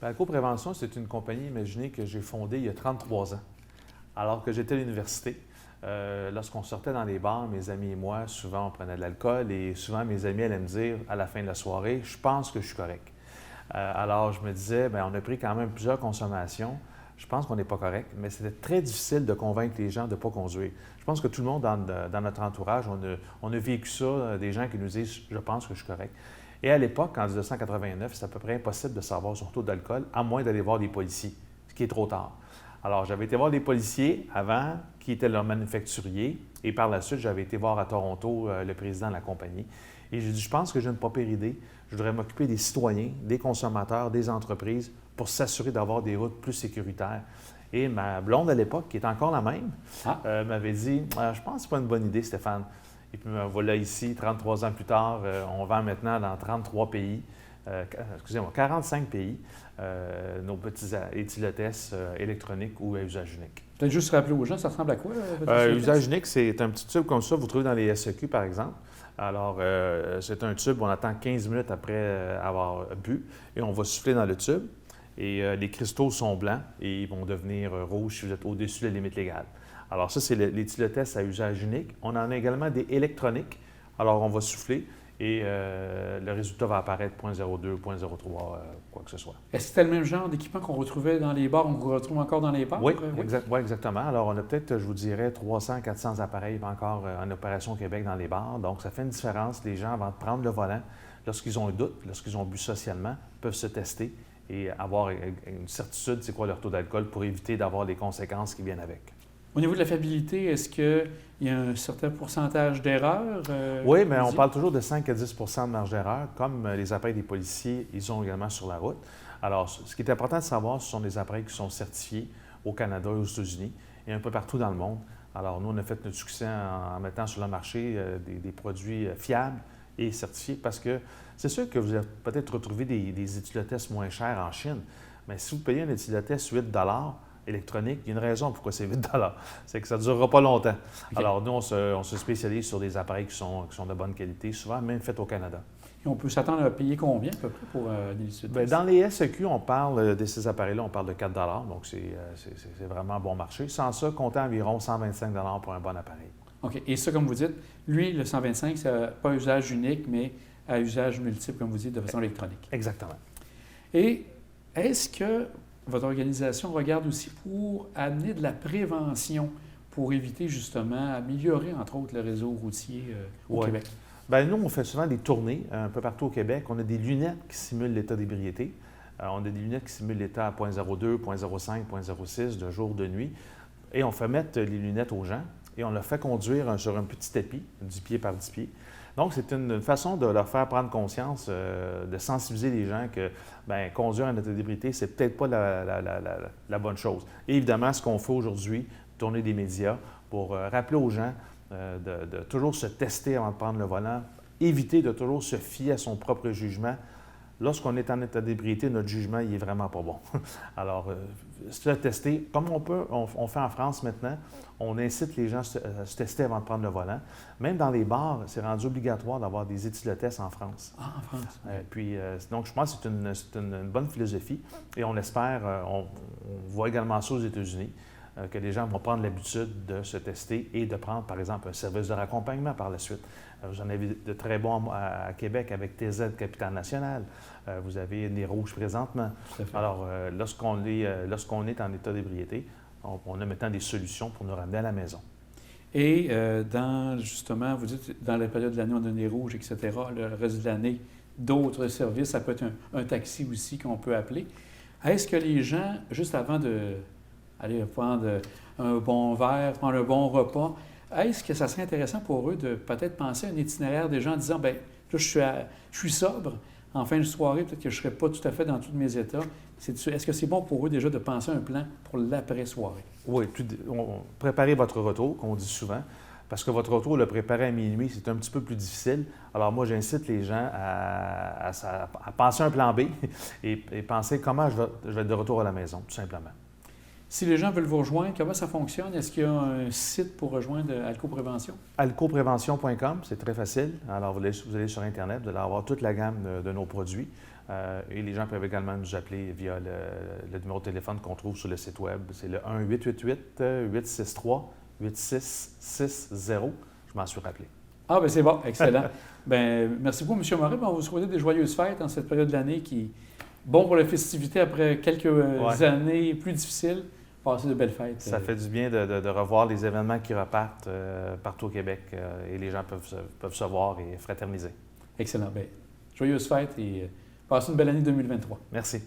Bien, Alco-Prévention, c'est une compagnie, imaginez, que j'ai fondée il y a 33 ans, alors que j'étais à l'université. Lorsqu'on sortait dans les bars, mes amis et moi, souvent on prenait de l'alcool et souvent mes amis allaient me dire à la fin de la soirée, je pense que je suis correct. Alors je me disais, bien, on a pris quand même plusieurs consommations, je pense qu'on n'est pas correct, mais c'était très difficile de convaincre les gens de ne pas conduire. Je pense que tout le monde dans notre entourage, on a vécu ça, des gens qui nous disent, je pense que je suis correct. Et à l'époque, en 1989, c'est à peu près impossible de savoir son taux d'alcool, à moins d'aller voir des policiers, ce qui est trop tard. Alors, j'avais été voir des policiers avant, qui étaient leurs manufacturiers, et par la suite, j'avais été voir à Toronto le président de la compagnie. Et j'ai dit, je pense que j'ai une pas pire idée. Je voudrais m'occuper des citoyens, des consommateurs, des entreprises, pour s'assurer d'avoir des routes plus sécuritaires. Et ma blonde à l'époque, qui est encore la même, m'avait dit, je pense que ce n'est pas une bonne idée, Stéphane. Et puis me voilà ici, 33 ans plus tard, on vend maintenant dans 33 pays, 45 pays, nos petits éthylotestes électroniques ou à usage unique. Peut-être juste rappeler aux gens, ça ressemble à quoi? Usage unique, c'est un petit tube comme ça, vous trouvez dans les SEQ par exemple. Alors, c'est un tube, on attend 15 minutes après avoir bu et on va souffler dans le tube. Et les cristaux sont blancs et ils vont devenir rouges si vous êtes au-dessus de la limite légale. Alors ça, c'est l'éthylotest à usage unique. On en a également des électroniques. Alors, on va souffler et le résultat va apparaître 0.02, 0.03, quoi que ce soit. Est-ce que c'était le même genre d'équipement qu'on retrouvait dans les bars, on retrouve encore dans les bars? Oui, exactement. Alors, on a peut-être, je vous dirais, 300, 400 appareils encore en opération au Québec dans les bars. Donc, ça fait une différence. Les gens, avant de prendre le volant, lorsqu'ils ont un doute, lorsqu'ils ont bu socialement, peuvent se tester et avoir une certitude, c'est quoi leur taux d'alcool pour éviter d'avoir les conséquences qui viennent avec. Au niveau de la fiabilité, est-ce qu'il y a un certain pourcentage d'erreurs? Oui, mais on parle toujours de 5 à 10 de marge d'erreur, comme les appareils des policiers, ils ont également sur la route. Alors, ce qui est important de savoir, ce sont des appareils qui sont certifiés au Canada et aux États-Unis et un peu partout dans le monde. Alors, nous, on a fait notre succès en mettant sur le marché des produits fiables et certifiés parce que c'est sûr que vous avez peut-être retrouvé des éthylotestes moins chers en Chine, mais si vous payez un éthylotest 8 électronique, il y a une raison pourquoi c'est 8 c'est que ça ne durera pas longtemps. Okay. Alors, nous, on se spécialise sur des appareils qui sont de bonne qualité, souvent même faits au Canada. Et on peut s'attendre à payer combien à peu près pour des éthylotestes? Bien, dans les SEQ, on parle de ces appareils-là, on parle de 4 donc c'est vraiment bon marché. Sans ça, comptez environ 125 pour un bon appareil. OK. Et ça, comme vous dites, lui, le 125, c'est pas usage unique, mais à usage multiple, comme vous dites, de façon électronique. Exactement. Et est-ce que votre organisation regarde aussi pour amener de la prévention pour éviter justement, améliorer entre autres le réseau routier au Québec? Bien, nous, on fait souvent des tournées un peu partout au Québec. On a des lunettes qui simulent l'état d'ébriété. On a des lunettes qui simulent l'état à 0.02, 0.05, 0.06 de jour, de nuit. Et on fait mettre les lunettes aux gens et on leur fait conduire sur un petit tapis, 10 pieds par 10 pieds. Donc, c'est une façon de leur faire prendre conscience, de sensibiliser les gens que bien, conduire en état d'ébriété, c'est peut-être pas la bonne chose. Et évidemment, ce qu'on fait aujourd'hui, tourner des médias pour rappeler aux gens de toujours se tester avant de prendre le volant, éviter de toujours se fier à son propre jugement. Lorsqu'on est en état d'ébriété, notre jugement, il n'est vraiment pas bon. Alors, se tester, comme on fait en France maintenant, on incite les gens à se tester avant de prendre le volant. Même dans les bars, c'est rendu obligatoire d'avoir des éthylotests en France. Ah, en France. Donc, je pense que c'est une bonne philosophie et on espère, on voit également ça aux États-Unis, que les gens vont prendre l'habitude de se tester et de prendre, par exemple, un service de raccompagnement par la suite. Vous en avez de très bons à Québec avec TZ Capital National. Vous avez des rouges présentement. Alors, lorsqu'on est en état d'ébriété, on a maintenant des solutions pour nous ramener à la maison. Et justement, vous dites, dans la période de l'année, on a des rouges, etc. Le reste de l'année, d'autres services, ça peut être un taxi aussi qu'on peut appeler. Est-ce que les gens, juste avant d'aller prendre un bon verre, prendre un bon repas, est-ce que ça serait intéressant pour eux de peut-être penser à un itinéraire des gens en disant, bien, là, je suis sobre, en fin de soirée, peut-être que je ne serai pas tout à fait dans tous mes états. Est-ce que c'est bon pour eux déjà de penser à un plan pour l'après-soirée? Oui, préparez votre retour, qu'on dit souvent, parce que votre retour, le préparer à minuit, c'est un petit peu plus difficile. Alors moi, j'incite les gens à penser à un plan B et penser comment je vais être de retour à la maison, tout simplement. Si les gens veulent vous rejoindre, comment ça fonctionne? Est-ce qu'il y a un site pour rejoindre Alco-Prévention? Alcoprévention.com, c'est très facile. Alors, vous allez sur Internet, vous allez avoir toute la gamme de nos produits. Et les gens peuvent également nous appeler via le numéro de téléphone qu'on trouve sur le site web. C'est le 1-888-863-8660. Je m'en suis rappelé. Ah, bien c'est bon, excellent. Bien, merci beaucoup, M. Morin. On va vous souhaiter des joyeuses fêtes en cette période de l'année qui est bon pour la festivité après quelques années plus difficiles. Passez de belles fêtes. Ça fait du bien de revoir les événements qui repartent partout au Québec et les gens peuvent se voir et fraterniser. Excellent. Bien, joyeuses fêtes et passez une belle année 2023. Merci.